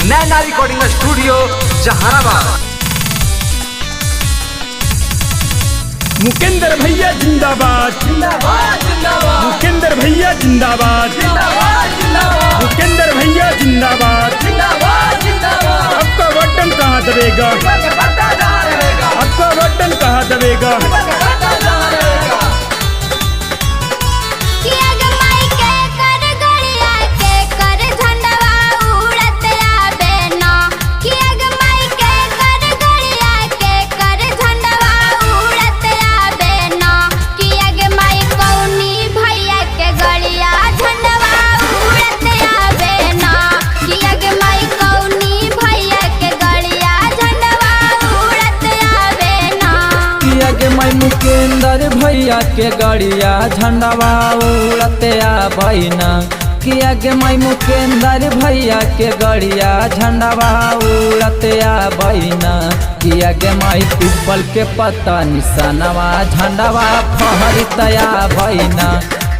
नैना recording studio Jehanabad. Mukendra भैया जिंदाबाद जिंदाबाद जिंदाबाद, मुकेंद्र भैया जिंदाबाद जिंदाबाद जिंदाबाद, मुकेंद्र भैया जिंदाबाद जिंदाबाद जिंदाबाद। आपका बटन कहाँ दबेगा, आपका बटन कहाँ दबेगा। मुकेंद्र भैया के गड़िया झंडवा उड़ते आबैना, किया गे माई मुकेंद्र भैया के गड़िया झंडवा उड़ते आबैना, किया गे माई पीपल के पत्ता निशानवा झंडवा फहरते आबैना,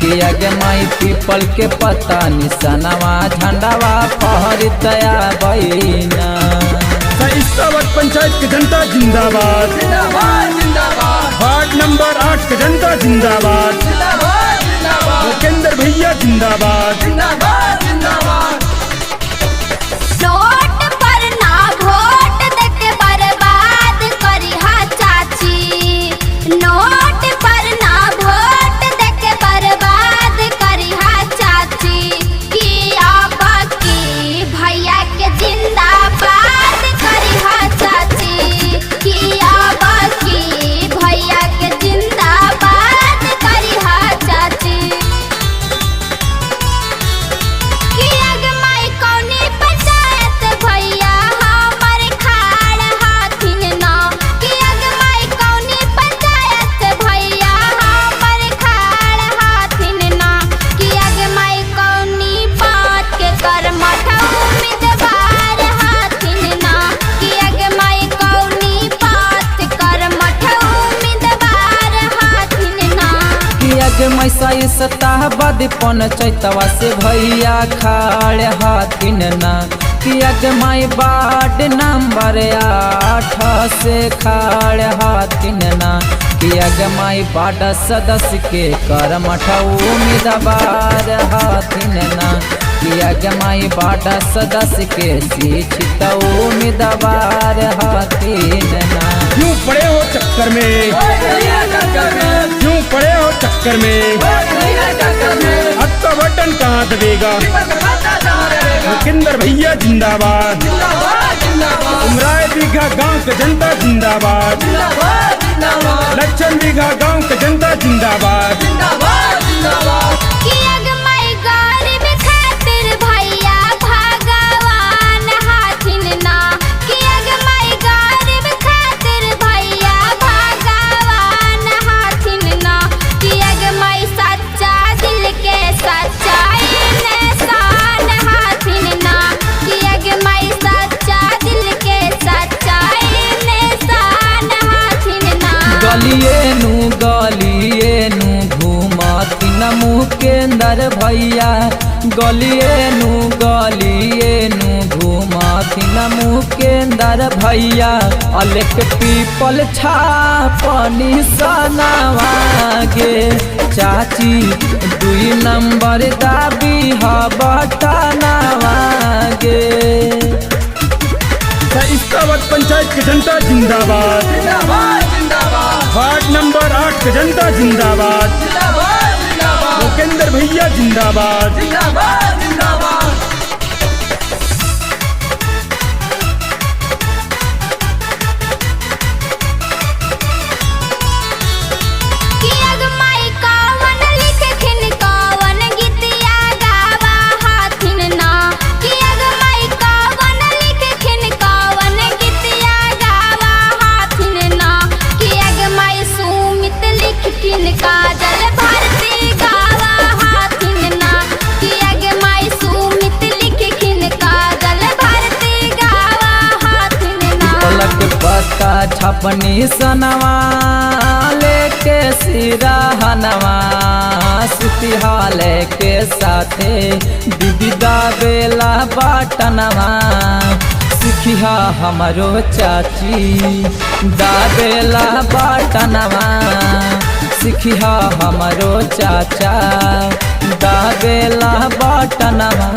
किया गे माई पीपल के पत्ता निशानवा झंडवा फहरते आबैना। इस्लामाबाद पंचायत की जनता जिंदाबाद जिंदाबाद जिंदाबाद, वार्ड नंबर 8 की जनता जिंदाबाद जिंदाबाद जिंदाबाद, मुकेंद्र भैया जिंदाबाद जिंदाबाद जिंदाबाद। नोट पर ना वोट देके बर्बाद करी हा चाची, नोट पर ना वोट देके बर्बाद करी हा चाची, कि अब की भैया के जिंदाबाद करी हा चाची, कि अब की भैया के जिंदाबाद करी हा चाची। मैसा सताहबाद पंचायतवा से भैया खाड़ हाथिन ना, किया गे माई वार्ड नंबर 8 से खाड़ हाथिन ना, किया गे माई वार्ड सदस्य के करमठ उम्मीदवार हाथिन ना, किया गे माई वार्ड सदस्य के शिक्षित उम्मीदवार हाथिन ना। क्यों पड़े हो चक्कर में, क्यों पड़े हो चक्कर में, आपका बटन कहाँ दबेगा। मुकेंद्र भैया जिंदाबाद उमराय बीघा गांव के जनता जिंदाबाद, लक्षण बीघा गांव के जनता जिंदाबाद। गलिए नु घूमती न मुकेंद्र भैया, गलिए नु घूमती न मुकेंद्र भैया, अलेक पीपल छापनी सनावा गे चाची 2 नंबर दाबी बटनावा गे। इस्लामाबाद पंचायत की जनता जिंदाबाद वार्ड नंबर 8 की जनता जिंदाबाद, मुकेंद्र भैया जिंदाबाद। छपनी सनवा लेके सिरहनवा सुतिहाले के साथे दीदी दाबेला बाटनवा सिखिया हमरो चाची दाबेला बाटनवा सिखिया हमरो चाचा दाबेला बाटनवा।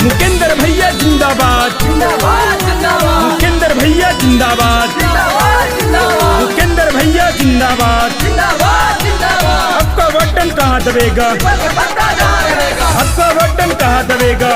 मुकेंद्र भैया जिंदाबाद मुकेंद्र भैया जिंदाबाद मुकेंद्र भैया जिंदाबाद। आपका बटन कहाँ दबेगा आपका बटन कहाँ दबेगा।